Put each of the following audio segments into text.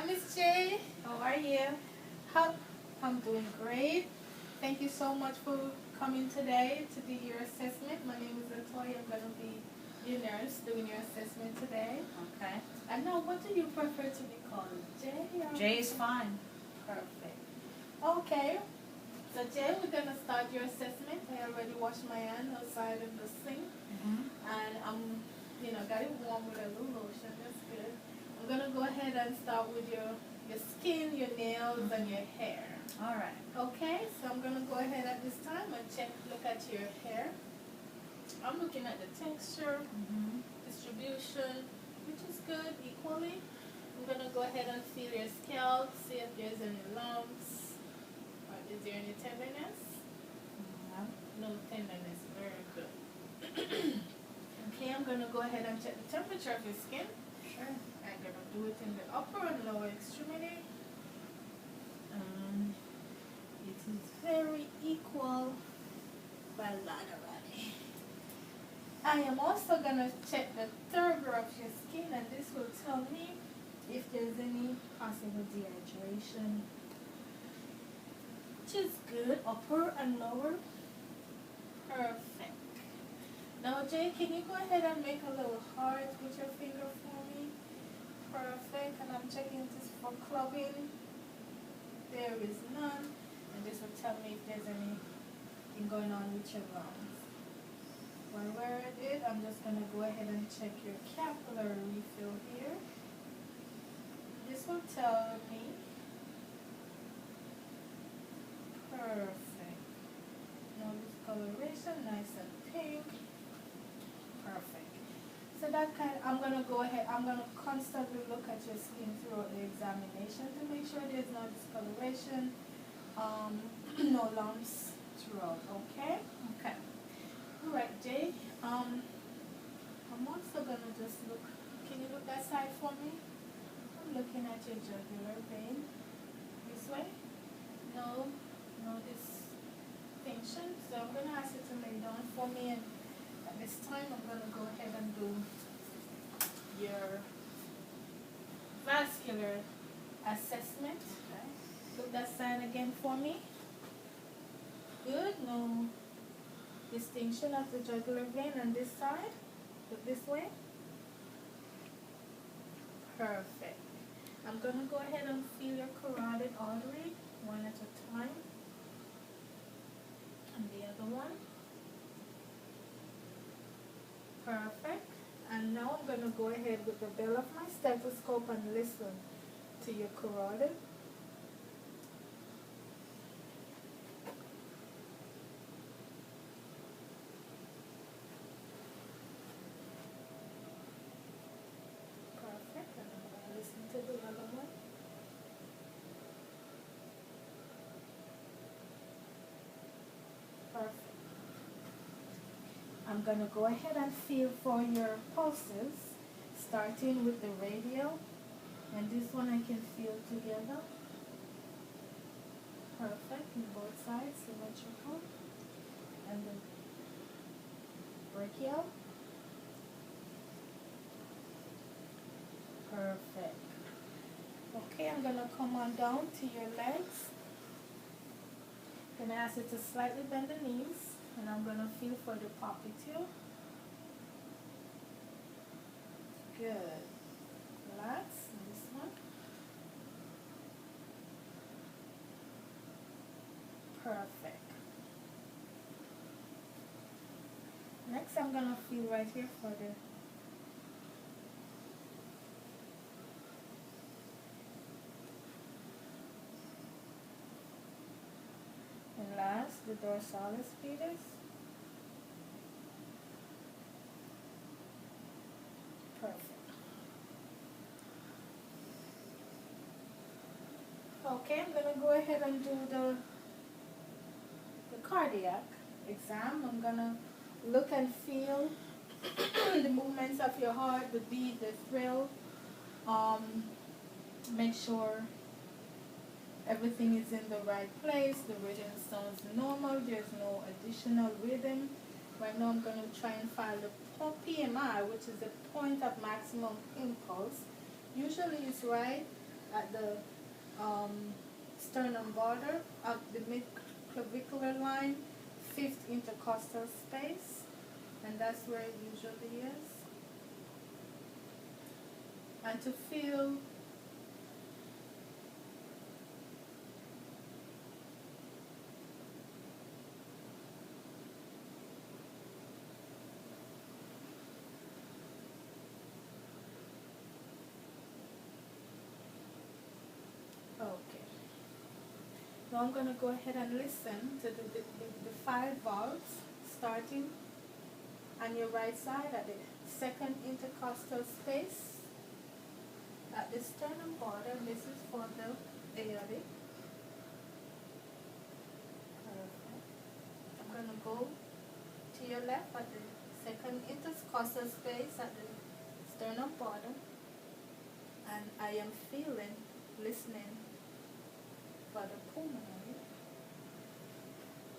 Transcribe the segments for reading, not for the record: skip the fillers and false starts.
Hi, Miss J. How are you? How? I'm doing great. Thank you so much for coming today to do your assessment. My name is Latoya. I'm going to be your nurse doing your assessment today. Okay. And now, what do you prefer to be called? J? Or Jay is fine. Perfect. Okay. So, Jay, we're going to start your assessment. I already washed my hand outside of the sink. And got it warm with a little lotion. That's good. I'm going to go ahead and start with your skin, your nails, and your hair. All right. Okay, so I'm going to go ahead at this time and look at your hair. I'm looking at the texture, distribution, which is good equally. I'm going to go ahead and feel your scalp, see if there's any lumps, or is there any tenderness? No tenderness, very good. Okay, I'm going to go ahead and check the temperature of your skin. Sure. I'm going to do it in the upper and lower extremity. It is very equal bilaterally. I am also going to check the turgor of your skin, and this will tell me if there's any possible dehydration, which is good, upper and lower. Perfect. Now, Jay, can you go ahead and make a little heart with your finger for me? Perfect. And I'm checking this for clubbing. There is none. And this will tell me if there's anything going on with your lungs. While we're at it, I'm just going to go ahead and check your capillary refill here. This will tell me. Perfect. No discoloration, nice and pink. Perfect. So I'm going to go ahead, I'm going to constantly look at your skin throughout the examination to make sure there's no discoloration, no lumps throughout, okay? Okay. All right, Jay. I'm also going to just look, can you look that side for me? I'm looking at your jugular vein. This way? No distinction. So I'm going to ask you to lay down for me, and at this time I'm going to go ahead and do your vascular assessment. Okay. Look that side again for me. Good. No distinction of the jugular vein on this side. Look this way. Perfect. I'm going to go ahead and feel your carotid artery one at a time. And the other one. Perfect. And now I'm going to go ahead with the bell of my stethoscope and listen to your carotid. Perfect. And I'm going to listen to the other one. Perfect. I'm going to go ahead and feel for your pulses, starting with the radial, and this one I can feel together. Perfect, on both sides, symmetrical. And the brachial. Perfect. Okay, I'm going to come on down to your legs. I'm going to ask you to slightly bend the knees, and I'm going to feel for the popliteal. Good. Relax on this one. Perfect. Next, I'm going to feel right here for the and last, the dorsalis pedis. Perfect. Okay, I'm going to go ahead and do the cardiac exam. I'm going to look and feel the movements of your heart, the beat, the thrill. Make sure everything is in the right place. The rhythm sounds normal. There's no additional rhythm. Right now I'm going to try and find the PMI, which is the point of maximum impulse. Usually it's right at the sternum border, up the mid-clavicular line, fifth intercostal space, and that's where it usually is. And to feel okay. Now I'm going to go ahead and listen to the five valves starting on your right side at the second intercostal space at the sternum border. This is for the aortic. Perfect. I'm going to go to your left at the second intercostal space at the sternum border, and I am feeling, listening for the pulmonary,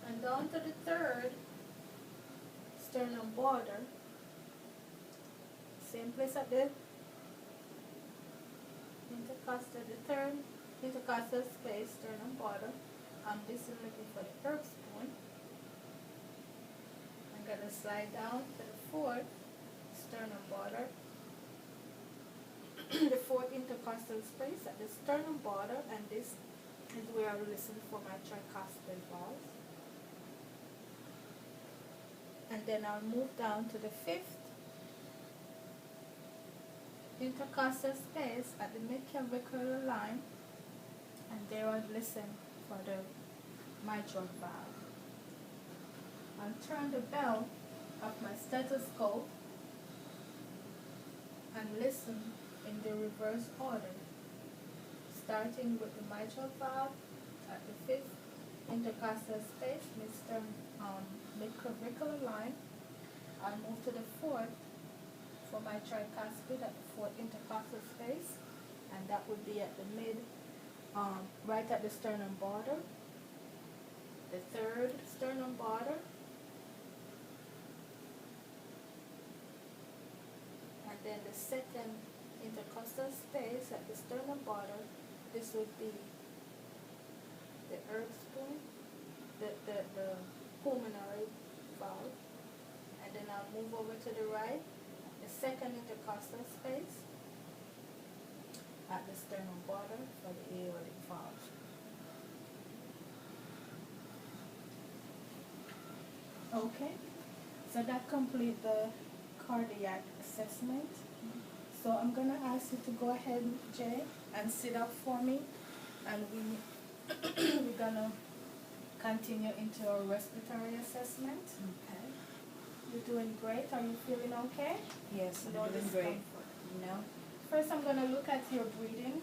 and down to the third sternum border, same place at the intercostal, the third intercostal space, sternum border. I'm just looking for the Erb's point. I'm going to slide down to the fourth sternum border, the fourth intercostal space at the sternum border, and this is where I will listen for my tricuspid valves. And then I'll move down to the fifth intercostal space at the mid-clavicular line, and there I'll listen for the mitral valve. I'll turn the bell of my stethoscope and listen in the reverse order, starting with the mitral valve at the fifth intercostal space, mid-clavicular line. I'll move to the fourth for my tricuspid at the fourth intercostal space, and that would be at the right at the sternum border, the third sternum border, and then the second intercostal space at the sternum border. This would be the Erb's point, the pulmonary valve, and then I'll move over to the right, the second intercostal space at the sternum border for the aortic valve. Okay, so that completes the cardiac assessment. So I'm going to ask you to go ahead, Jay, and sit up for me, and we're going to continue into our respiratory assessment. Okay. You're doing great. Are you feeling okay? Yes, No I'm doing great. discomfort. No? First, I'm going to look at your breathing,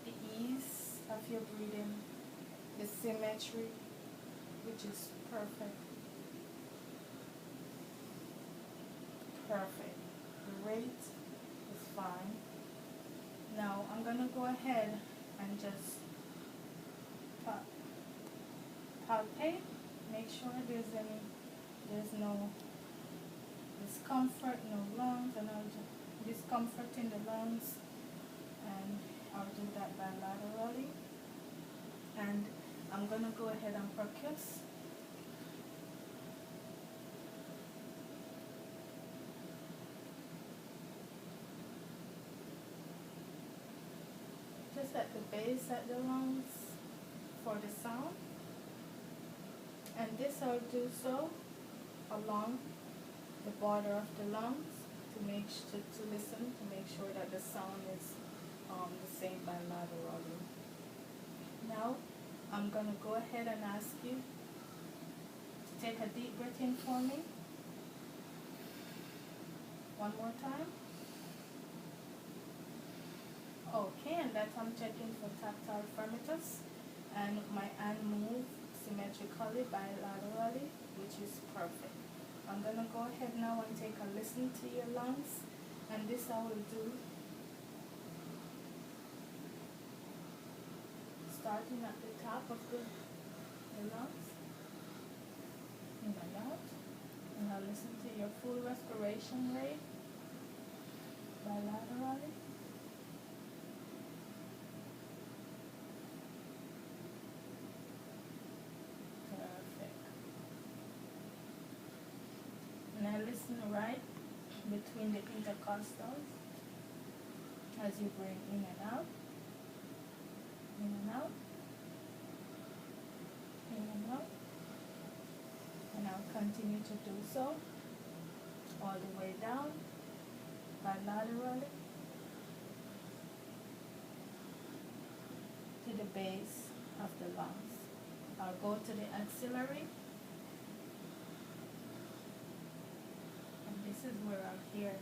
the ease of your breathing, the symmetry, which is perfect. Perfect. The rate is fine. Now, I'm going to go ahead and just palpate. Make sure there's no discomfort, no lungs, and discomfort in the lungs, and I'll do that bilaterally. And I'm going to go ahead and percuss. Just at the base of the lungs for the sound. And this I'll do so along the border of the lungs to listen, to make sure that the sound is the same bilaterally. Now I'm going to go ahead and ask you to take a deep breath in for me. One more time. Okay, and that I'm checking for tactile firmitus, and my hand move symmetrically bilaterally, which is perfect. I'm going to go ahead now and take a listen to your lungs, and this I will do starting at the top of the lungs, in and out, and I'll listen to your full respiration rate bilaterally. listen right between the intercostals as you breathe in and out, in and out, in and out. And I'll continue to do so all the way down bilaterally to the base of the lungs. I'll go to the axillary, and this is where I'll hear,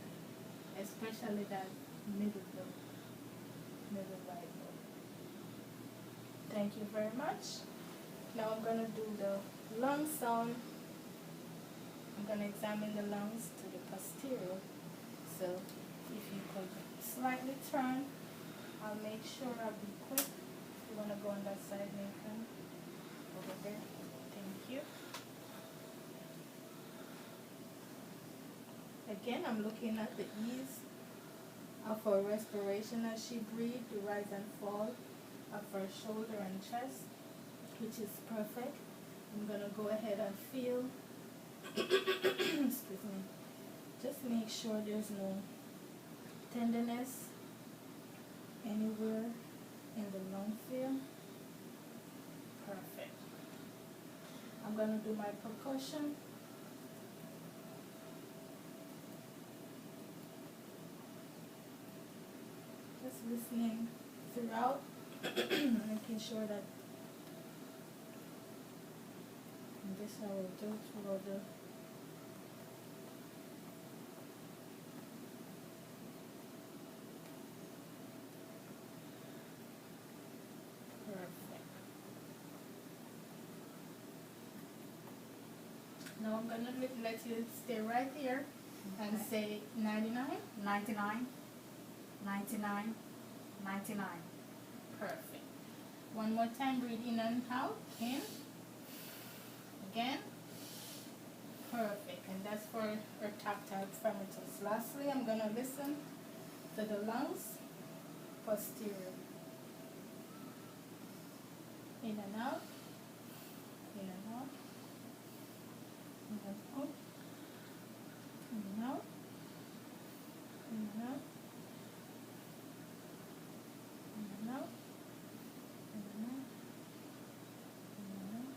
especially that middle lobe, middle right lobe. Thank you very much. Now I'm going to do the lung sound. I'm going to examine the lungs to the posterior. So if you could slightly turn, I'll make sure I'll be quick. You want to go on that side, Nathan? Over there. Thank you. Again, I'm looking at the ease of her respiration as she breathes, the rise and fall of her shoulder and chest, which is perfect. I'm going to go ahead and feel, excuse me, just make sure there's no tenderness anywhere in the lung field. Perfect. I'm going to do my percussion. Just listening throughout, making sure that this I will do throughout the perfect. Now I'm gonna let you stay right here and say 99. 99, 99, 99. Perfect. One more time, breathe in and out. In. Again. Perfect. And that's for our tactile fermenters. Lastly, I'm going to listen to the lungs posterior. In and out. In and out. In and out. In and out. In and out. In and out. In and out. In and out.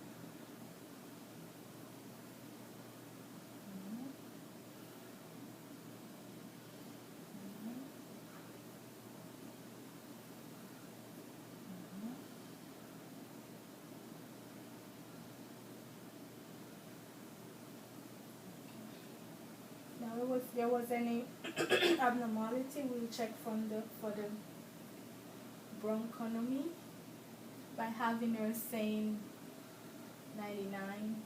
Now, if there was any abnormality, we'll check for the bronchotomy by having her saying 99,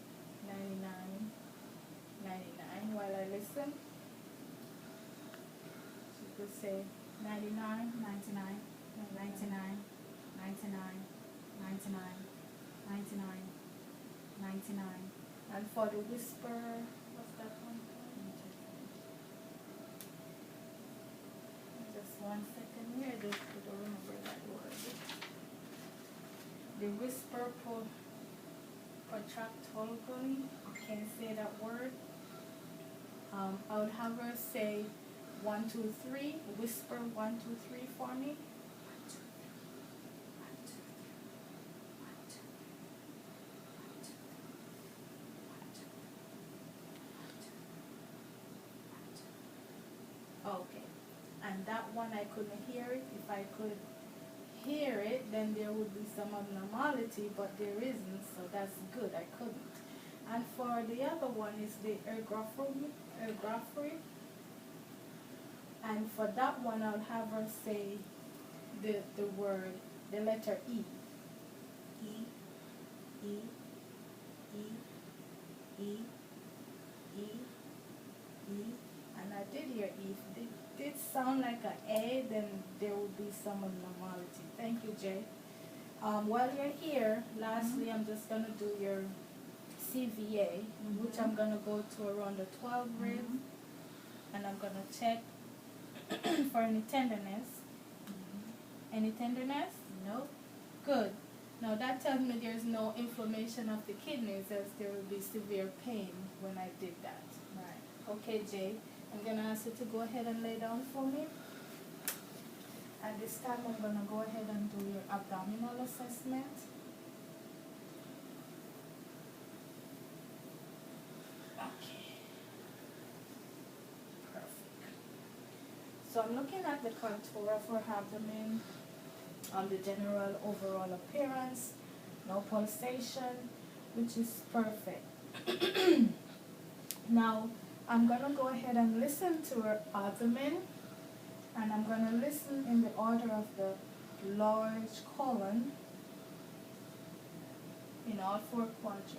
99, 99 while I listen. She could say 99, 99, 99, 99, 99, 99, 99. and for the whisper, what's that one? Just 1 second here, I don't remember that word. The whisper protractologony, I can't say that word. I would have her say 1, 2, 3, whisper 1, 2, 3 for me. Okay, and that one I couldn't hear it. If I could hear it, then there would be some abnormality, but there isn't, so that's good. I couldn't. And for the other one is the ergrophory. And for that one, I'll have her say the word, the letter E. E, E, E, E, E, E. And I did hear E. If it did sound like an A, then there would be some abnormality. Thank you, Jay. While you're here, lastly, I'm just going to do your CVA, which I'm going to go to around the 12 ribs, and I'm going to check for any tenderness. Any tenderness? No? Good. Now that tells me there's no inflammation of the kidneys, as there will be severe pain when I did that. Right. Okay, Jay, I'm gonna ask you to go ahead and lay down for me. And this time I'm gonna go ahead and do your abdominal assessment. Okay. Perfect. So I'm looking at the contour of her abdomen, the general overall appearance, no pulsation, which is perfect. Now, I'm going to go ahead and listen to her abdomen, and I'm going to listen in the order of the large colon in all four quadrants.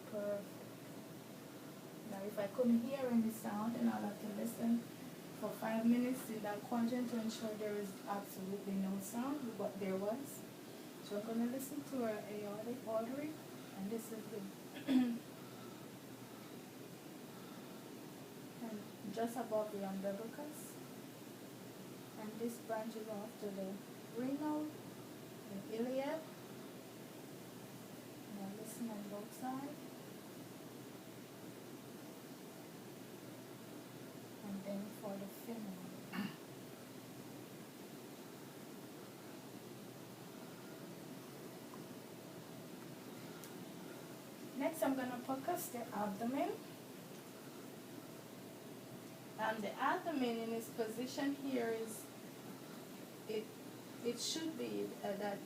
Perfect. Now, if I couldn't hear any sound, then I'll have to listen for 5 minutes in that quadrant to ensure there is absolutely no sound, but there was. So I'm going to listen to our aortic artery, and this is the and just above the umbilicus, and this branches off to the renal, the iliac. Now listen on both sides. And then for the femoral. Next, I'm going to focus the abdomen. And the abdomen in its position here is, it should be that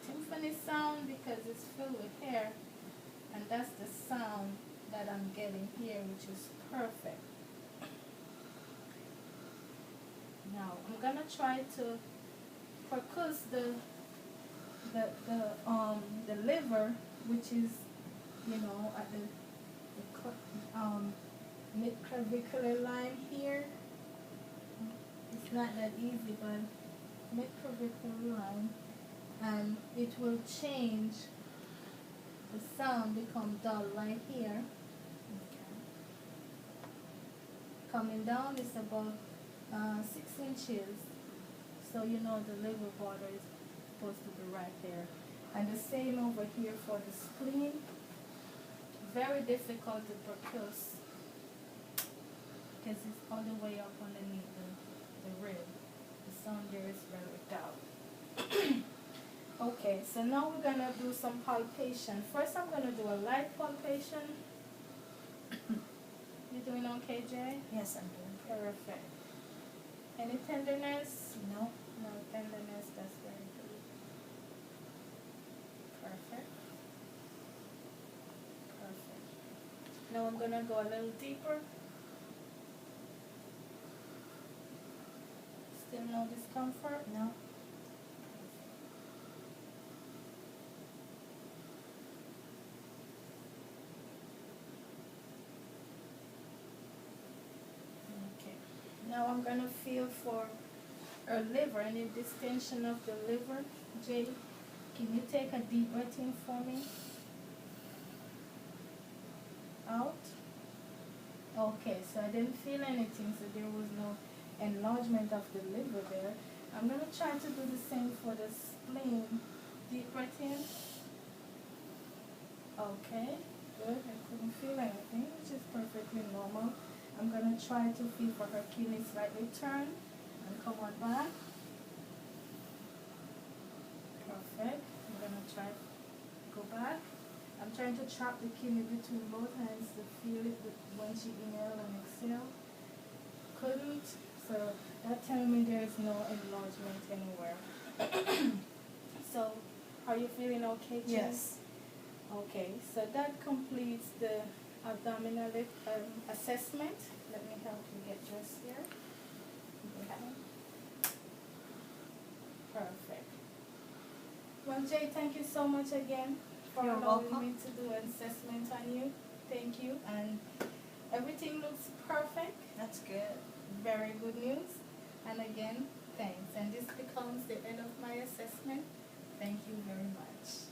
timpani sound because it's filled with hair. And that's the sound that I'm getting here, which is perfect. Now I'm gonna try to focus the liver, which is, you know, at the mid-clavicular line here. It's not that easy, but mid-clavicular line, and it will change. The sound become dull right here. Okay. Coming down is about 6 inches, so you know the liver border is supposed to be right there. And the same over here for the spleen. Very difficult to percuss because it's all the way up underneath the rib. The sound there is very dull. Okay, so now we're going to do some palpation. First I'm going to do a light palpation. You doing okay, Jay? Yes, I'm doing Perfect. Any tenderness? No. No tenderness, that's very good. Perfect. Perfect. Now I'm going to go a little deeper. Still no discomfort? No. Okay. Now I'm going to feel for her liver, any distension of the liver. Jay, can you take a deep breath in for me? Out. Okay, so I didn't feel anything, so there was no enlargement of the liver there. I'm going to try to do the same for the spleen. Deep breath in. Okay, good. I couldn't feel anything, which is perfectly normal. I'm going to try to feel for her kidney slightly turn and come on back. Perfect. I'm going to try to go back. I'm trying to trap the kidney between both hands to feel it when she inhale and exhale. Couldn't, so that tells me there is no enlargement anywhere. So, are you feeling okay, Jen? Yes. Okay, so that completes the abdominal assessment. Let me help you get dressed here. Okay. Perfect. Well, Jay, thank you so much again for You're allowing welcome. me to do an assessment on you. Thank you, and everything looks perfect. That's good. Very good news. And again, thanks. And this becomes the end of my assessment. Thank you very much.